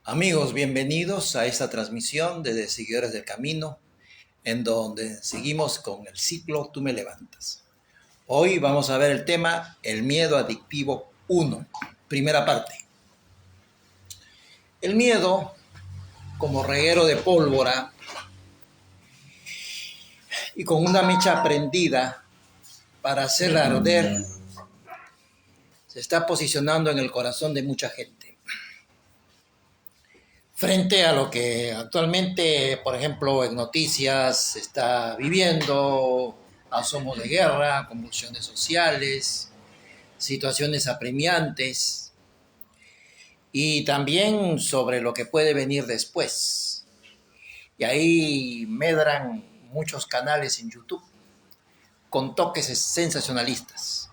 Amigos, bienvenidos a esta transmisión de Seguidores del Camino, en donde seguimos con el ciclo Tú me levantas. Hoy vamos a ver el tema El miedo adictivo 1, primera parte. El miedo, como reguero de pólvora y con una mecha prendida para hacerla arder, se está posicionando en el corazón de mucha gente. Frente a lo que actualmente, por ejemplo, en noticias se está viviendo, asomos de guerra, convulsiones sociales, situaciones apremiantes y también sobre lo que puede venir después. Y ahí medran muchos canales en YouTube con toques sensacionalistas.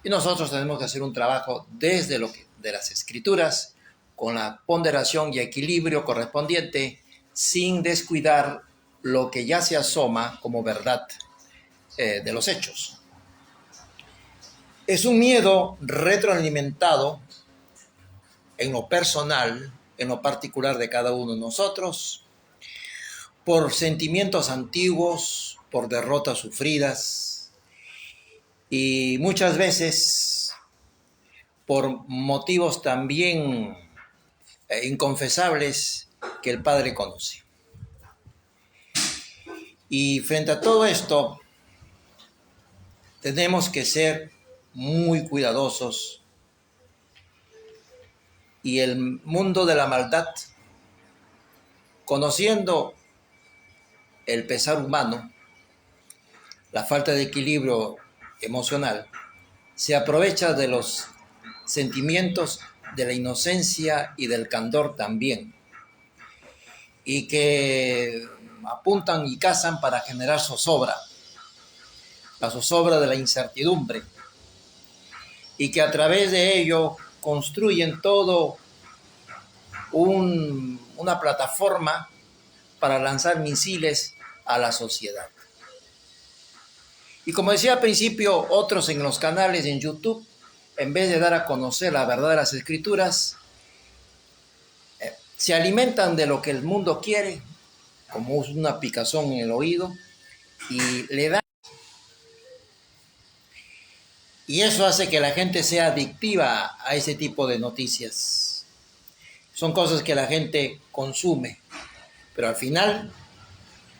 Y nosotros tenemos que hacer un trabajo desde de las escrituras, con la ponderación y equilibrio correspondiente, sin descuidar lo que ya se asoma como verdad de los hechos. Es un miedo retroalimentado en lo personal, en lo particular de cada uno de nosotros, por sentimientos antiguos, por derrotas sufridas y muchas veces por motivos también inconfesables que el Padre conoce. Y frente a todo esto, tenemos que ser muy cuidadosos y el mundo de la maldad, conociendo el pesar humano, la falta de equilibrio emocional, se aprovecha de los sentimientos de la inocencia y del candor también, y que apuntan y cazan para generar zozobra, la zozobra de la incertidumbre, y que a través de ello construyen todo una plataforma para lanzar misiles a la sociedad. Y como decía al principio, otros en los canales en YouTube, en vez de dar a conocer la verdad de las escrituras, se alimentan de lo que el mundo quiere, como una picazón en el oído, y le dan. Y eso hace que la gente sea adictiva a ese tipo de noticias. Son cosas que la gente consume, pero al final,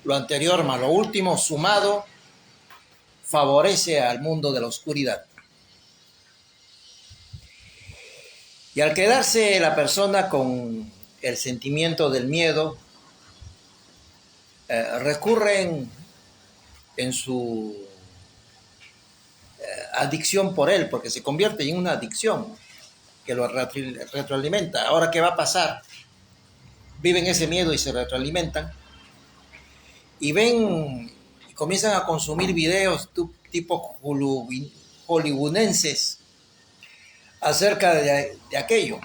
lo anterior más lo último sumado, favorece al mundo de la oscuridad. Y al quedarse la persona con el sentimiento del miedo, recurren en su adicción por él, porque se convierte en una adicción que lo retroalimenta. Ahora, ¿qué va a pasar? Viven ese miedo y se retroalimentan y ven y comienzan a consumir videos tipo hollywoodenses acerca de aquello,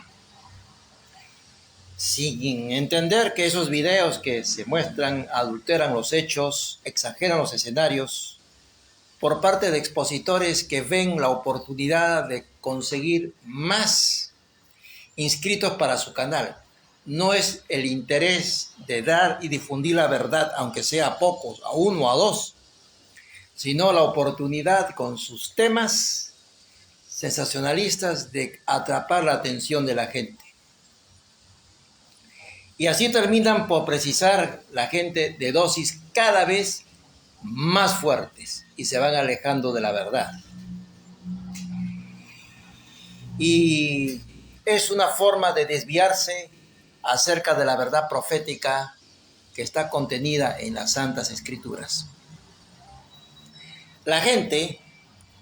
sin entender que esos videos que se muestran adulteran los hechos, exageran los escenarios, por parte de expositores que ven la oportunidad de conseguir más inscritos para su canal. No es el interés de dar y difundir la verdad, aunque sea a pocos, a uno, a dos, sino la oportunidad con sus temas sensacionalistas de atrapar la atención de la gente. Y así terminan por precisar la gente de dosis cada vez más fuertes y se van alejando de la verdad. Y es una forma de desviarse acerca de la verdad profética que está contenida en las Santas Escrituras. La gente,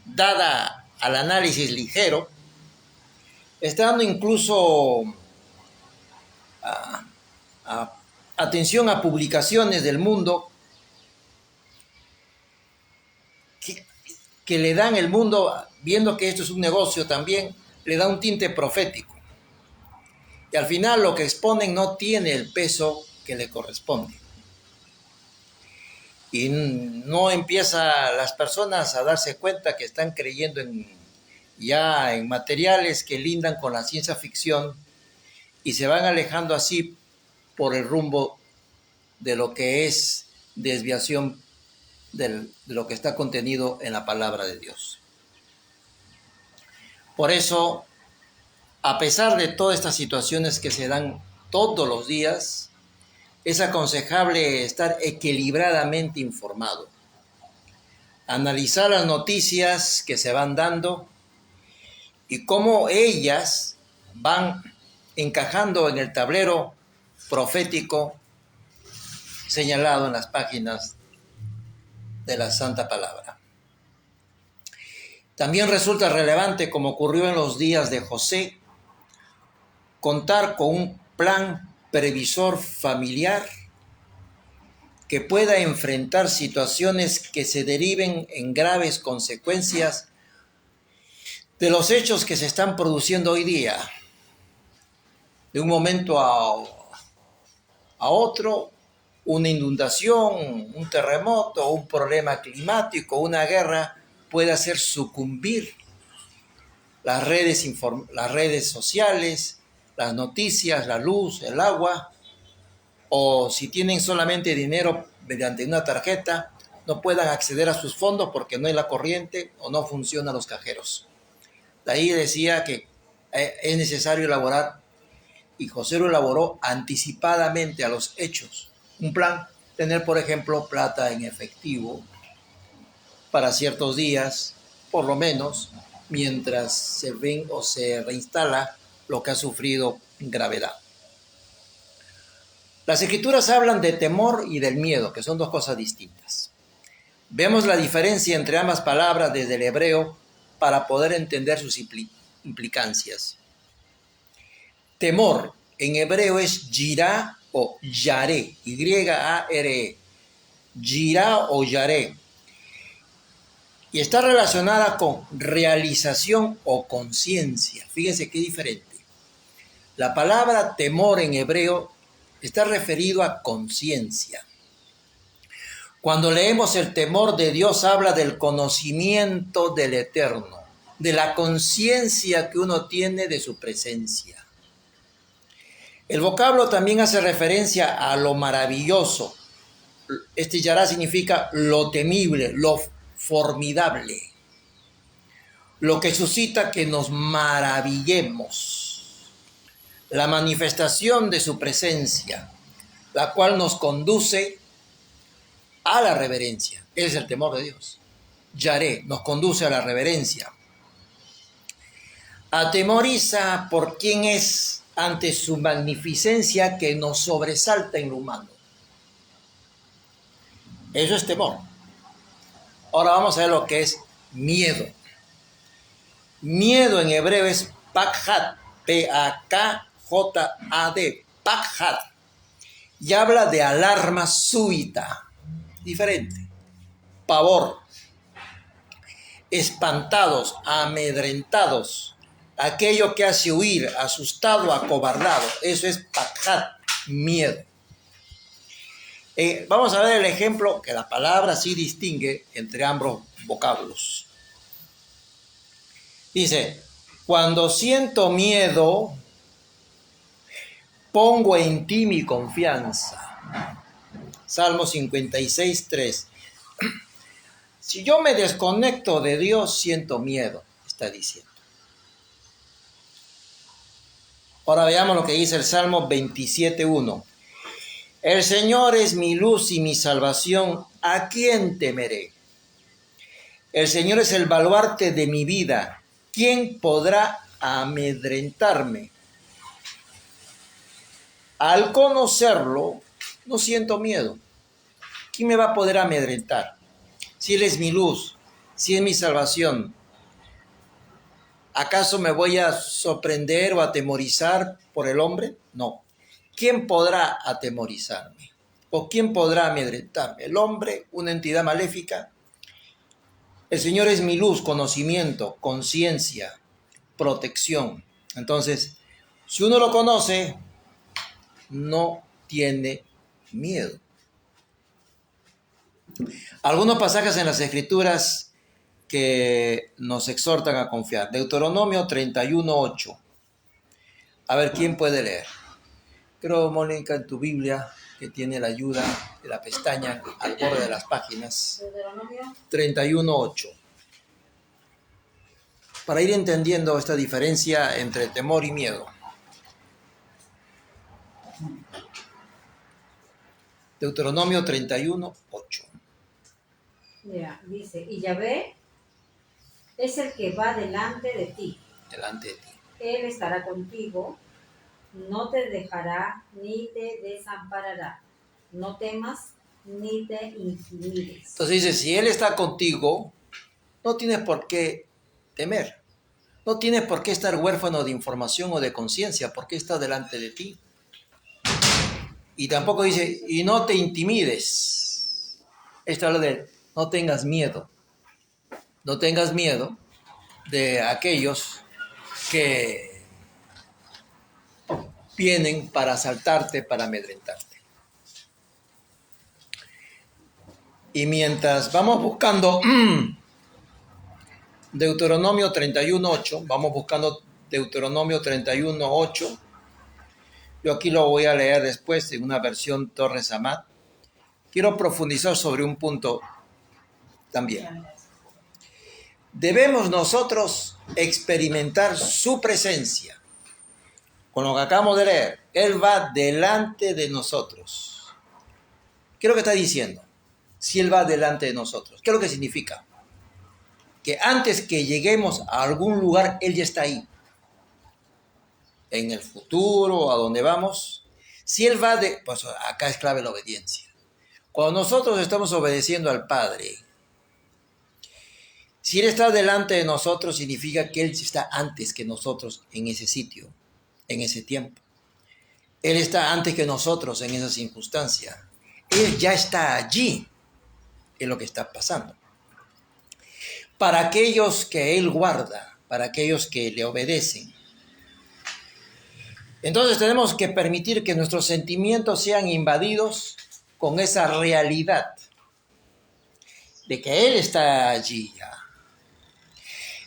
dada al análisis ligero, está dando incluso atención a publicaciones del mundo que le dan el mundo, viendo que esto es un negocio también, le da un tinte profético. Y al final lo que exponen no tiene el peso que le corresponde. Y no empieza las personas a darse cuenta que están creyendo ya en materiales que lindan con la ciencia ficción y se van alejando así por el rumbo de lo que es desviación de lo que está contenido en la palabra de Dios. Por eso, a pesar de todas estas situaciones que se dan todos los días, es aconsejable estar equilibradamente informado, analizar las noticias que se van dando y cómo ellas van encajando en el tablero profético señalado en las páginas de la Santa Palabra. También resulta relevante, como ocurrió en los días de José, contar con un plan previsor familiar que pueda enfrentar situaciones que se deriven en graves consecuencias de los hechos que se están produciendo hoy día. De un momento a otro, una inundación, un terremoto, un problema climático, una guerra puede hacer sucumbir las redes sociales, las noticias, la luz, el agua, o si tienen solamente dinero mediante una tarjeta, no puedan acceder a sus fondos porque no hay la corriente o no funcionan los cajeros. De ahí decía que es necesario elaborar, y José lo elaboró anticipadamente a los hechos, un plan, tener por ejemplo plata en efectivo para ciertos días, por lo menos, mientras se ven o se reinstala lo que ha sufrido gravedad. Las escrituras hablan de temor y del miedo, que son dos cosas distintas. Vemos la diferencia entre ambas palabras desde el hebreo para poder entender sus implicancias. Temor en hebreo es yirá o yaré, Y-A-R-E, yirá o yaré, y está relacionada con realización o conciencia. Fíjense qué diferente. La palabra temor en hebreo está referido a conciencia. Cuando leemos el temor de Dios, habla del conocimiento del Eterno, de la conciencia que uno tiene de su presencia. El vocablo también hace referencia a lo maravilloso. Este yará significa lo temible, lo formidable, lo que suscita que nos maravillemos. La manifestación de su presencia, la cual nos conduce a la reverencia. Ese es el temor de Dios. Yaré nos conduce a la reverencia. Atemoriza por quien es ante su magnificencia que nos sobresalta en lo humano. Eso es temor. Ahora vamos a ver lo que es miedo. Miedo en hebreo es pakhad, P-A-K-J-A-D, pakhad, y habla de alarma súbita, diferente, pavor, espantados, amedrentados, aquello que hace huir, asustado, acobardado. Eso es pakhad, miedo. Vamos a ver el ejemplo que la palabra sí distingue entre ambos vocablos. Dice, cuando siento miedo, pongo en ti mi confianza. Salmo 56, 3. Si yo me desconecto de Dios, siento miedo, está diciendo. Ahora veamos lo que dice el Salmo 27, 1. El Señor es mi luz y mi salvación, ¿a quién temeré? El Señor es el baluarte de mi vida, ¿quién podrá amedrentarme? Al conocerlo, no siento miedo. ¿Quién me va a poder amedrentar? Si Él es mi luz, si es mi salvación, ¿acaso me voy a sorprender o atemorizar por el hombre? No. ¿Quién podrá atemorizarme? ¿O quién podrá amedrentarme? ¿El hombre, una entidad maléfica? El Señor es mi luz, conocimiento, conciencia, protección. Entonces, si uno lo conoce, no tiene miedo. Algunos pasajes en las Escrituras que nos exhortan a confiar. Deuteronomio 31:8. A ver, ¿quién puede leer? Creo, Mónica, en tu Biblia, que tiene la ayuda de la pestaña al borde de las páginas. Deuteronomio 31:8. Para ir entendiendo esta diferencia entre temor y miedo. Deuteronomio 31:8. Ya, dice, y Yahvé es el que va delante de ti. Delante de ti. Él estará contigo, no te dejará ni te desamparará. No temas ni te intimides. Entonces dice, si Él está contigo, no tienes por qué temer. No tienes por qué estar huérfano de información o de conciencia, porque está delante de ti. Y tampoco dice, y no te intimides. Esto habla de, no tengas miedo. No tengas miedo de aquellos que vienen para asaltarte, para amedrentarte. Y mientras vamos buscando Deuteronomio 31:8, vamos buscando Deuteronomio 31:8, yo aquí lo voy a leer después en una versión Torres Amat. Quiero profundizar sobre un punto también. Debemos nosotros experimentar su presencia. Con lo que acabamos de leer, Él va delante de nosotros. ¿Qué es lo que está diciendo? Si Él va delante de nosotros. ¿Qué es lo que significa? Que antes que lleguemos a algún lugar, Él ya está ahí. En el futuro, a donde vamos. Si Él va pues acá es clave la obediencia. Cuando nosotros estamos obedeciendo al Padre, si Él está delante de nosotros, significa que Él está antes que nosotros en ese sitio, en ese tiempo. Él está antes que nosotros en esa circunstancia. Él ya está allí en lo que está pasando. Para aquellos que Él guarda, para aquellos que le obedecen. Entonces tenemos que permitir que nuestros sentimientos sean invadidos con esa realidad de que Él está allí ya.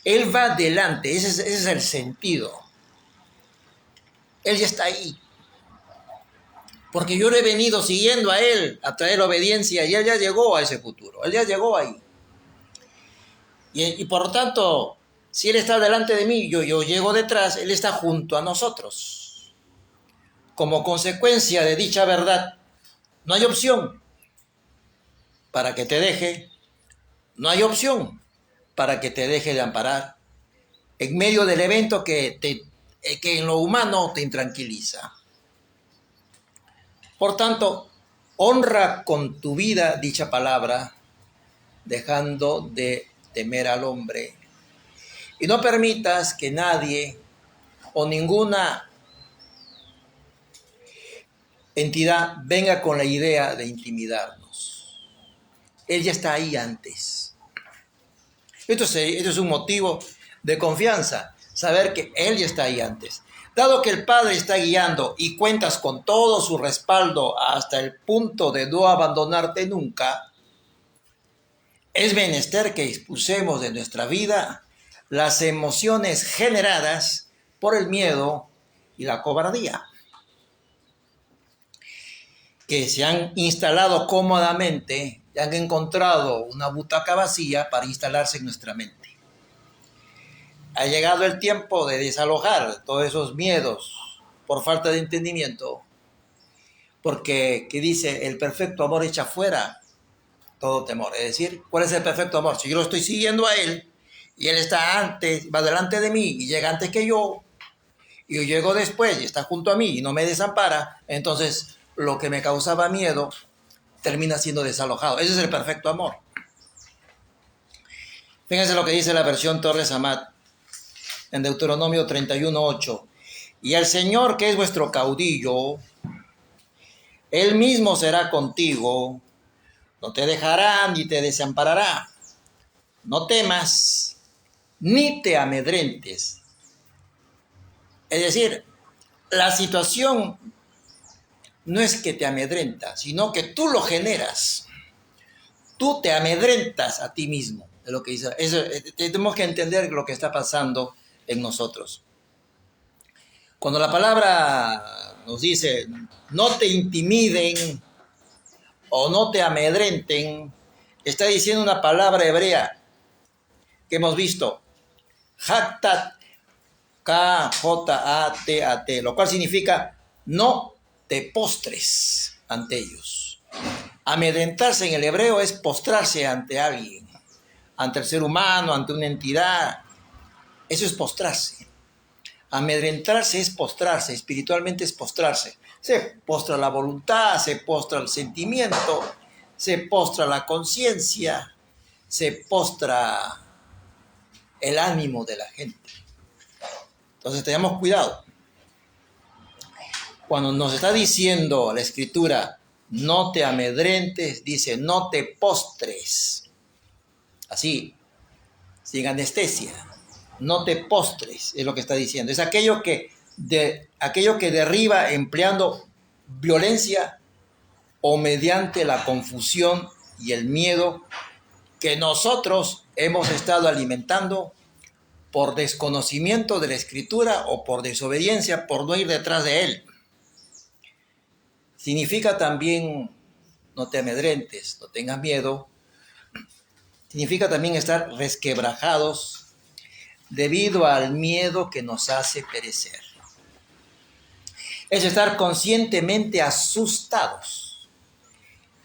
Él va delante, ese es el sentido. Él ya está ahí. Porque yo lo he venido siguiendo a Él, a traer obediencia, y Él ya llegó a ese futuro. Él ya llegó ahí. Y por lo tanto, si Él está delante de mí, yo llego detrás, Él está junto a nosotros. Como consecuencia de dicha verdad, no hay opción para que te deje, no hay opción para que te deje de amparar en medio del evento que en lo humano te intranquiliza. Por tanto, honra con tu vida dicha palabra, dejando de temer al hombre. Y no permitas que nadie o ninguna entidad venga con la idea de intimidarnos. Él ya está ahí antes. Esto es un motivo de confianza, saber que Él ya está ahí antes. Dado que el Padre está guiando y cuentas con todo su respaldo hasta el punto de no abandonarte nunca, es menester que expulsemos de nuestra vida las emociones generadas por el miedo y la cobardía, que se han instalado cómodamente y han encontrado una butaca vacía para instalarse en nuestra mente. Ha llegado el tiempo de desalojar todos esos miedos por falta de entendimiento, porque que dice, el perfecto amor echa fuera todo temor. Es decir, ¿cuál es el perfecto amor? Si yo lo estoy siguiendo a Él, y Él está antes, va delante de mí, y llega antes que yo llego después, y está junto a mí, y no me desampara, entonces lo que me causaba miedo termina siendo desalojado. Ese es el perfecto amor. Fíjense lo que dice la versión Torres Amat en Deuteronomio 31:8. Y el Señor, que es vuestro caudillo, Él mismo será contigo, no te dejará ni te desamparará. No temas, ni te amedrentes. Es decir, la situación no es que te amedrenta, sino que tú lo generas. Tú te amedrentas a ti mismo. Es lo que dice. Tenemos que entender lo que está pasando en nosotros. Cuando la palabra nos dice, no te intimiden o no te amedrenten, está diciendo una palabra hebrea que hemos visto, Haktat, K-J-A-T-A-T, lo cual significa no te postres ante ellos. Amedrentarse en el hebreo es postrarse ante alguien, ante el ser humano, ante una entidad. Eso es postrarse. Amedrentarse es postrarse, espiritualmente es postrarse. Se postra la voluntad, se postra el sentimiento, se postra la conciencia, se postra el ánimo de la gente. Entonces tengamos cuidado. Cuando nos está diciendo la Escritura, no te amedrentes, dice, no te postres. Así, sin anestesia. No te postres, es lo que está diciendo. Es aquello que derriba empleando violencia o mediante la confusión y el miedo que nosotros hemos estado alimentando por desconocimiento de la Escritura o por desobediencia, por no ir detrás de él. Significa también no te amedrentes, no tengas miedo. Significa también estar resquebrajados debido al miedo que nos hace perecer. Es estar conscientemente asustados.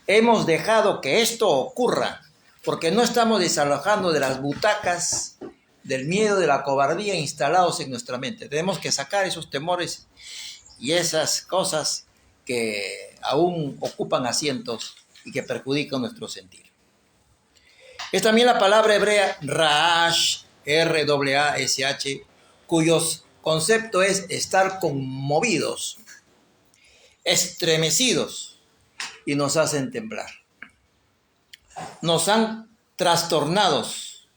Hemos dejado que esto ocurra porque no estamos desalojando de las butacas del miedo, de la cobardía instalados en nuestra mente. Tenemos que sacar esos temores y esas cosas que aún ocupan asientos y que perjudican nuestro sentir. Es también la palabra hebrea Raash, R-A-A-S-H, cuyos concepto es estar conmovidos, estremecidos y nos hacen temblar. Nos han trastornados.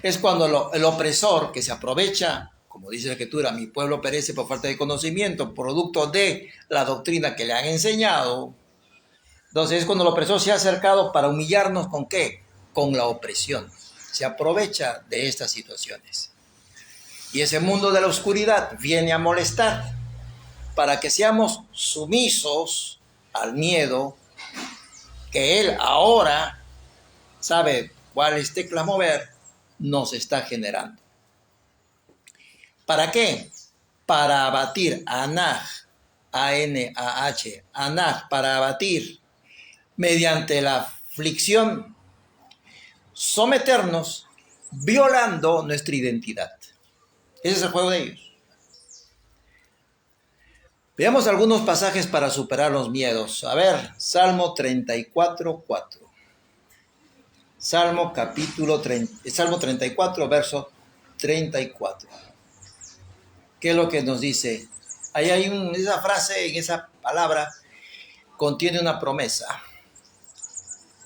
Es cuando el opresor que se aprovecha, como dice la Escritura, mi pueblo perece por falta de conocimiento, producto de la doctrina que le han enseñado. Entonces es cuando el opresor se ha acercado para humillarnos, ¿con qué? Con la opresión. Se aprovecha de estas situaciones. Y ese mundo de la oscuridad viene a molestar para que seamos sumisos al miedo que él ahora sabe cuáles teclas mover, nos está generando. ¿Para qué? Para abatir, Anah, A-N-A-H, Anah, para abatir mediante la aflicción, someternos, violando nuestra identidad. Ese es el juego de ellos. Veamos algunos pasajes para superar los miedos. A ver, Salmo 34:4. Salmo 34, verso 34. ¿Qué es lo que nos dice? Ahí hay esa frase, en esa palabra, contiene una promesa.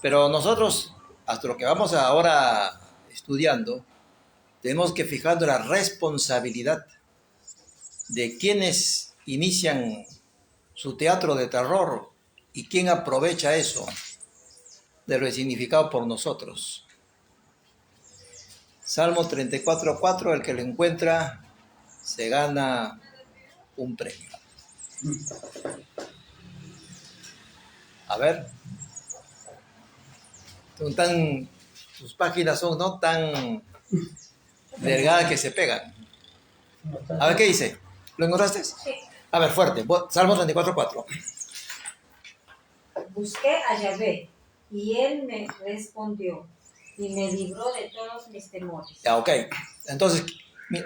Pero nosotros, hasta lo que vamos ahora estudiando, tenemos que fijar la responsabilidad de quienes inician su teatro de terror y quién aprovecha eso de lo significado por nosotros. Salmo 34:4, el que lo encuentra se gana un premio. A ver, sus páginas son no tan delgadas que se pegan. A ver, ¿qué dice? ¿Lo encontraste? Sí. A ver, fuerte. Salmo 34:4. Busqué a Yahvé y él me respondió y me libró de todos mis temores. Ya, ok. Entonces,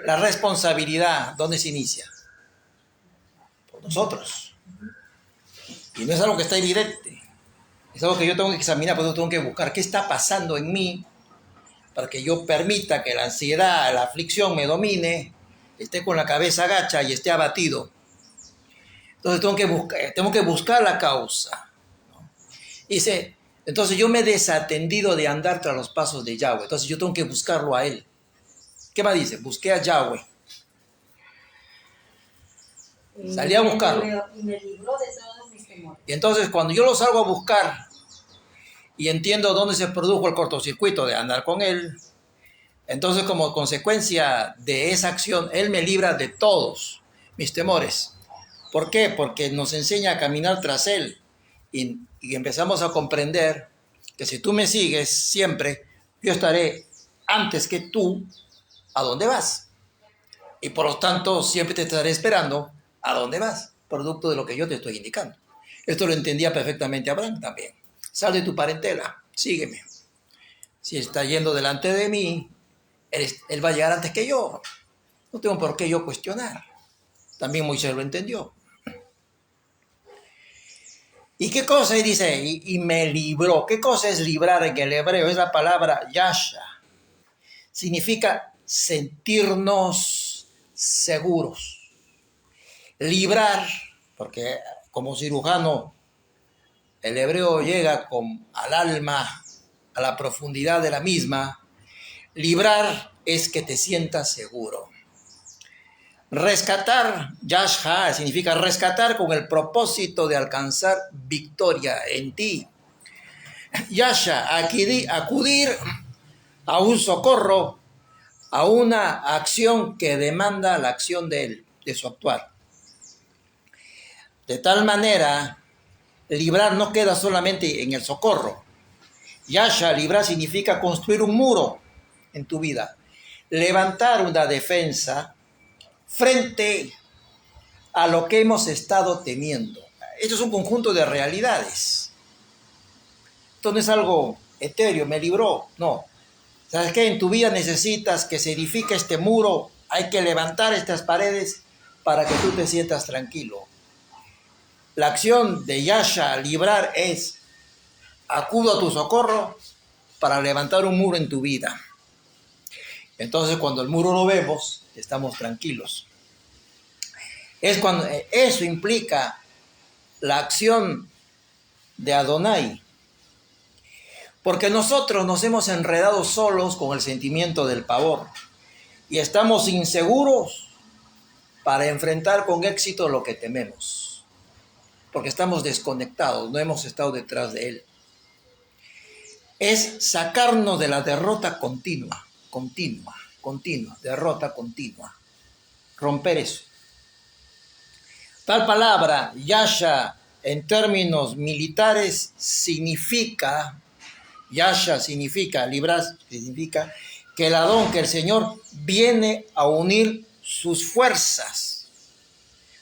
la responsabilidad, ¿dónde se inicia? Por nosotros. Y no es algo que está evidente. Es algo que yo tengo que examinar, porque yo tengo que buscar qué está pasando en mí para que yo permita que la ansiedad, la aflicción me domine, esté con la cabeza agacha y esté abatido. Entonces tengo que buscar la causa, ¿no? Dice, entonces yo me he desatendido de andar tras los pasos de Yahweh. Entonces yo tengo que buscarlo a él. ¿Qué más dice? Busqué a Yahweh. Salí a buscarlo. Y me libró de todos mis temores. Y entonces cuando yo lo salgo a buscar y entiendo dónde se produjo el cortocircuito de andar con él, entonces como consecuencia de esa acción, él me libra de todos mis temores. ¿Por qué? Porque nos enseña a caminar tras Él y empezamos a comprender que si tú me sigues siempre, yo estaré antes que tú a dónde vas. Y por lo tanto, siempre te estaré esperando a dónde vas, producto de lo que yo te estoy indicando. Esto lo entendía perfectamente Abraham también. Sal de tu parentela, sígueme. Si está yendo delante de mí, él va a llegar antes que yo. No tengo por qué yo cuestionar. También Moisés lo entendió. ¿Y qué cosa? Y dice, y me libró. ¿Qué cosa es librar en el hebreo? Es la palabra yasha. Significa sentirnos seguros. Librar, porque como cirujano, el hebreo llega al alma, a la profundidad de la misma. Librar es que te sientas seguro. Rescatar, yasha, significa rescatar con el propósito de alcanzar victoria en ti. Yasha, acudir a un socorro, a una acción que demanda la acción de él, de su actuar. De tal manera, librar no queda solamente en el socorro. Yasha, librar significa construir un muro en tu vida, levantar una defensa frente a lo que hemos estado temiendo. Esto es un conjunto de realidades. Esto no es algo etéreo, me libró, no. ¿Sabes qué? En tu vida necesitas que se edifique este muro, hay que levantar estas paredes para que tú te sientas tranquilo. La acción de yasha, librar, es acudo a tu socorro para levantar un muro en tu vida. Entonces, cuando el muro lo vemos, estamos tranquilos. Es cuando eso implica la acción de Adonai. Porque nosotros nos hemos enredado solos con el sentimiento del pavor y estamos inseguros para enfrentar con éxito lo que tememos. Porque estamos desconectados, no hemos estado detrás de él. Es sacarnos de la derrota continua, derrota continua. Romper eso. Tal palabra, yasha, en términos militares, yasha significa, librar significa que el Adón, que el Señor viene a unir sus fuerzas.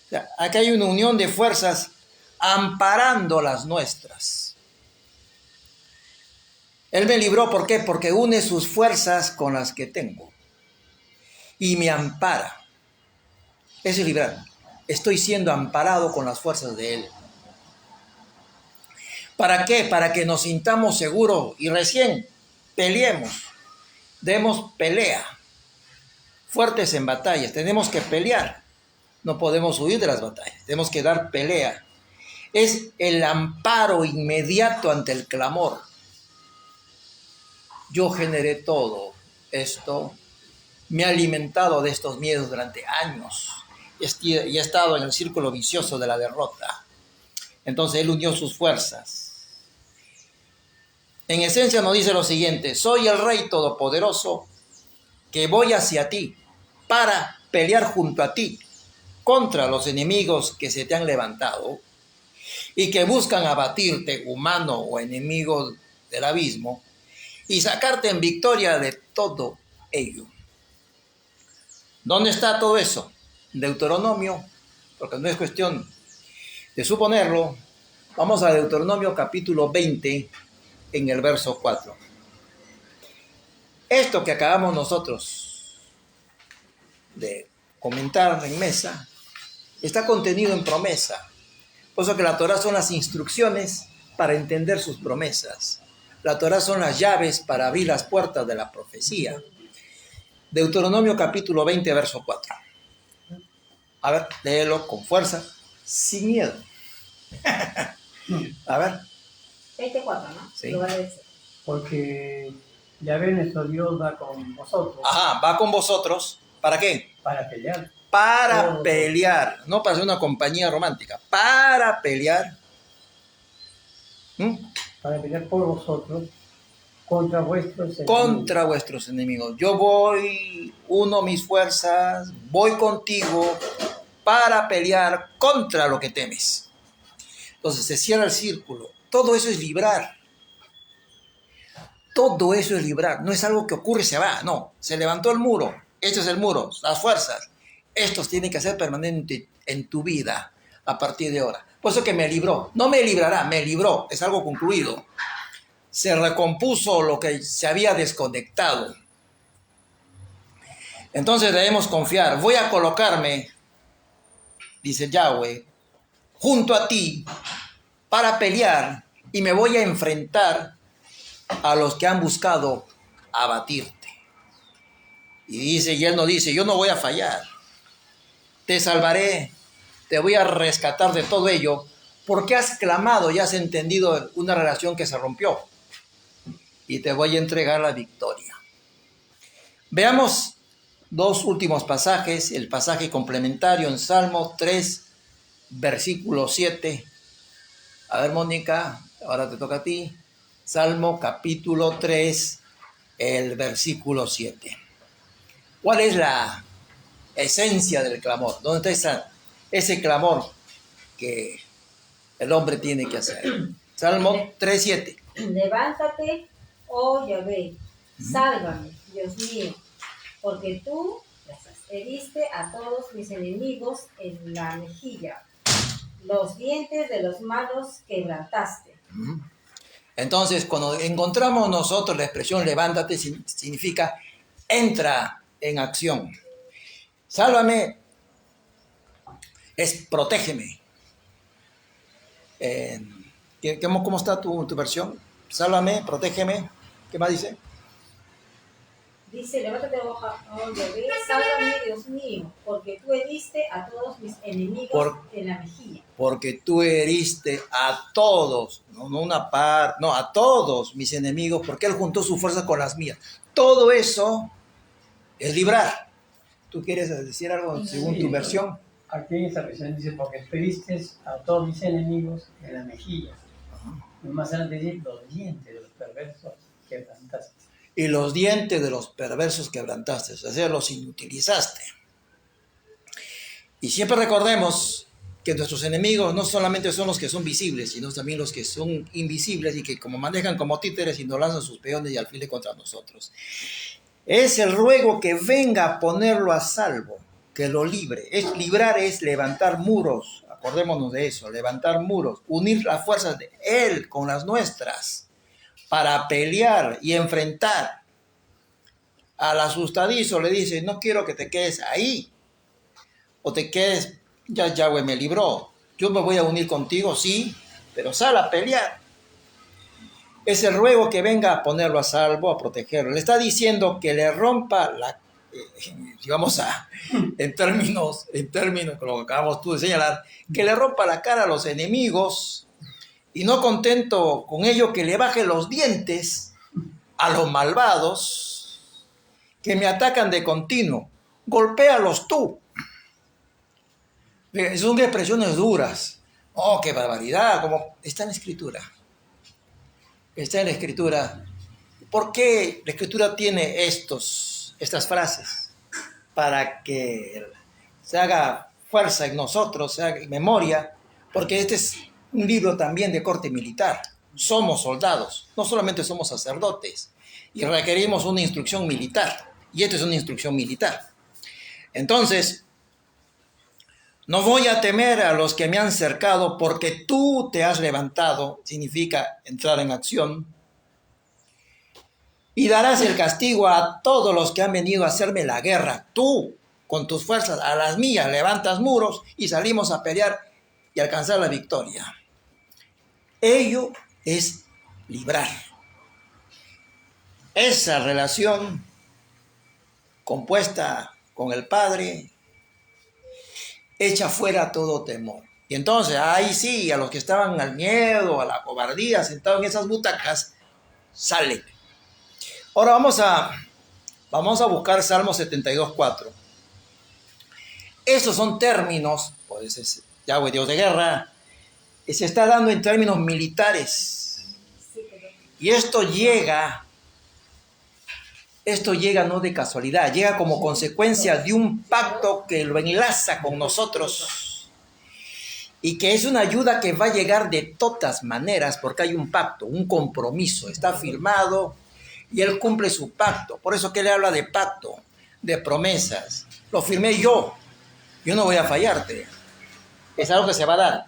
O sea, aquí hay una unión de fuerzas amparando las nuestras. Él me libró, ¿por qué? Porque une sus fuerzas con las que tengo y me ampara. Eso es librar. Estoy siendo amparado con las fuerzas de Él. ¿Para qué? Para que nos sintamos seguros y recién peleemos. Demos pelea. Fuertes en batallas. Tenemos que pelear. No podemos huir de las batallas. Tenemos que dar pelea. Es el amparo inmediato ante el clamor. Yo generé todo esto. Me he alimentado de estos miedos durante años. Y he estado en el círculo vicioso de la derrota. Entonces Él unió sus fuerzas. En esencia nos dice lo siguiente: soy el Rey Todopoderoso que voy hacia ti para pelear junto a ti contra los enemigos que se te han levantado y que buscan abatirte, humano o enemigo del abismo, y sacarte en victoria de todo ello. ¿Dónde está todo eso? Deuteronomio, porque no es cuestión de suponerlo. Vamos a Deuteronomio capítulo 20, en el verso 4. Esto que acabamos nosotros de comentar en mesa está contenido en promesa. Por eso que la Torá son las instrucciones para entender sus promesas. La Torá son las llaves para abrir las puertas de la profecía. Deuteronomio capítulo 20, verso 4. A ver, léelo con fuerza, sin miedo. A ver. 24, ¿no? Sí. Lo va a decir. Porque Yahvé nuestro Dios va con vosotros. Ajá, va con vosotros. ¿Para qué? Para pelear. Para pelear, no para ser una compañía romántica, para pelear. Para pelear por vosotros contra vuestros enemigos. Contra vuestros enemigos. Yo voy, uno mis fuerzas, voy contigo para pelear contra lo que temes. Entonces se cierra el círculo. Todo eso es librar. Todo eso es librar. No es algo que ocurre y se va. No, se levantó el muro. Este es el muro, las fuerzas. Estos tienen que ser permanentes en tu vida a partir de ahora. Por eso que me libró. No me librará, me libró. Es algo concluido. Se recompuso lo que se había desconectado. Entonces debemos confiar. Voy a colocarme, dice Yahweh, junto a ti para pelear y me voy a enfrentar a los que han buscado abatirte. Y dice, y él nos dice, yo no voy a fallar. Te salvaré, te voy a rescatar de todo ello, porque has clamado y has entendido una relación que se rompió. Y te voy a entregar la victoria. Veamos dos últimos pasajes, el pasaje complementario en Salmo 3, versículo 7. A ver, Mónica, ahora te toca a ti. Salmo capítulo 3, el versículo 7. ¿Cuál es la esencia del clamor? ¿Dónde está ese clamor que el hombre tiene que hacer? Salmo 3, 7. Levántate, oh Yahvé, sálvame, Dios mío, porque tú heriste a todos mis enemigos en la mejilla, los dientes de los malos quebrantaste. Entonces, cuando encontramos nosotros la expresión levántate, significa entra en acción. Sálvame es protégeme. ¿Cómo está tu versión? Sálvame, protégeme. ¿Qué más dice? Dice, levántate, oh Yahvé, sálvame, Dios mío, porque tú heriste a todos mis enemigos en la mejilla. Porque tú heriste a todos, no una par, no, a todos mis enemigos, porque Él juntó su fuerza con las mías. Todo eso es librar. ¿Tú quieres decir algo según tu versión? Aquí en esta versión dice, porque heriste a todos mis enemigos en la mejilla. Y más adelante dice, los dientes de los perversos quebrantaste. Y los dientes de los perversos quebrantaste, o sea, los inutilizaste. Y siempre recordemos que nuestros enemigos no solamente son los que son visibles, sino también los que son invisibles y que como manejan como títeres y nos lanzan sus peones y alfiles contra nosotros. Es el ruego que venga a ponerlo a salvo, que lo libre. Librar es levantar muros, acordémonos de eso, levantar muros, unir las fuerzas de Él con las nuestras, para pelear y enfrentar. Al asustadizo le dice, no quiero que te quedes ahí, o te quedes, ya Yahweh me libró, yo me voy a unir contigo, sí, pero sal a pelear. Es el ruego que venga a ponerlo a salvo, a protegerlo. Le está diciendo que le rompa en términos, con lo que acabamos tú de señalar, que le rompa la cara a los enemigos, y no contento con ello, que le baje los dientes a los malvados que me atacan de continuo. Golpéalos tú. Son expresiones duras. Oh, qué barbaridad, como está en la Escritura. Está en la Escritura. ¿Por qué la Escritura tiene estas frases? Para que se haga fuerza en nosotros, se haga memoria, porque este es un libro también de corte militar. Somos soldados, no solamente somos sacerdotes, y requerimos una instrucción militar, y esta es una instrucción militar. Entonces, no voy a temer a los que me han cercado, porque tú te has levantado, significa entrar en acción, y darás el castigo a todos los que han venido a hacerme la guerra. Tú, con tus fuerzas, a las mías, levantas muros y salimos a pelear y alcanzar la victoria. Ello es librar. Esa relación compuesta con el Padre echa fuera todo temor. Y entonces, ahí sí, a los que estaban al miedo, a la cobardía, sentados en esas butacas, salen. Ahora vamos a buscar Salmo 72:4. Esos son términos, pues es Yahweh, Dios de guerra, que se está dando en términos militares. Y esto llega Esto llega no de casualidad, llega como consecuencia de un pacto que lo enlaza con nosotros y que es una ayuda que va a llegar de todas maneras porque hay un pacto, un compromiso, está firmado y Él cumple su pacto. Por eso que Él habla de pacto, de promesas. Lo firmé yo no voy a fallarte. Es algo que se va a dar.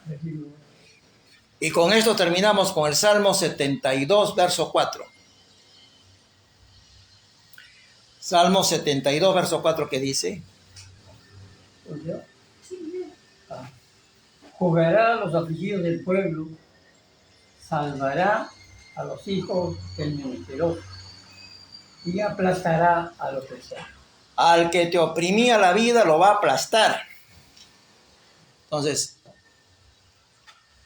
Y con esto terminamos con el Salmo 72, verso 4. Salmo 72, verso 4, ¿qué dice? Juzgará a los afligidos del pueblo, salvará a los hijos del menesteroso y aplastará a los pesados. Al que te oprimía la vida lo va a aplastar. Entonces,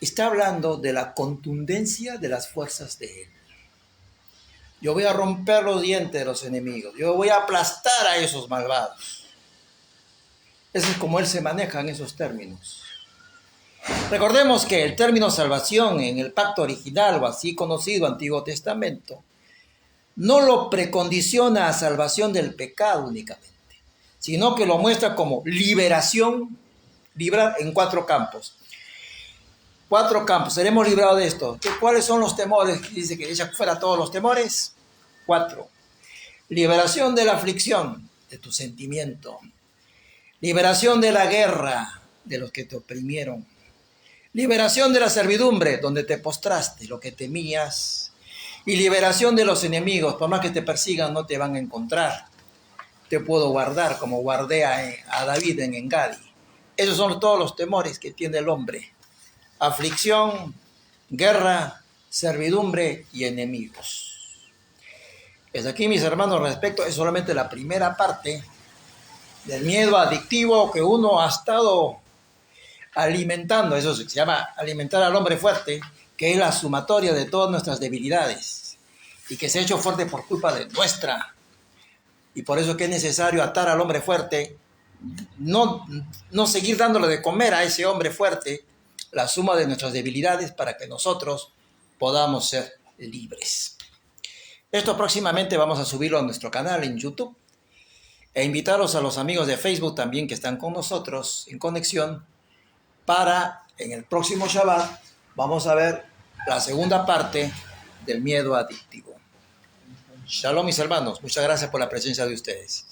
está hablando de la contundencia de las fuerzas de Él. Yo voy a romper los dientes de los enemigos. Yo voy a aplastar a esos malvados. Eso es como Él se maneja en esos términos. Recordemos que el término salvación en el pacto original, o así conocido Antiguo Testamento, no lo precondiciona a salvación del pecado únicamente, sino que lo muestra como liberación, librar en 4 campos. 4 campos, seremos librados de esto. ¿Cuáles son los temores? Dice que echa fuera todos los temores. 4. Liberación de la aflicción, de tu sentimiento. Liberación de la guerra, de los que te oprimieron. Liberación de la servidumbre, donde te postraste, lo que temías. Y liberación de los enemigos, por más que te persigan, no te van a encontrar. Te puedo guardar como guardé a David en Engadi. Esos son todos los temores que tiene el hombre. Aflicción, guerra, servidumbre y enemigos. Es aquí, mis hermanos, respecto, es solamente la primera parte del miedo adictivo que uno ha estado alimentando. Eso se llama alimentar al hombre fuerte, que es la sumatoria de todas nuestras debilidades y que se ha hecho fuerte por culpa de nuestra. Y por eso que es necesario atar al hombre fuerte, no seguir dándole de comer a ese hombre fuerte la suma de nuestras debilidades para que nosotros podamos ser libres. Esto próximamente vamos a subirlo a nuestro canal en YouTube e invitaros a los amigos de Facebook también que están con nosotros en conexión para en el próximo Shabbat vamos a ver la segunda parte del miedo adictivo. Shalom, mis hermanos. Muchas gracias por la presencia de ustedes.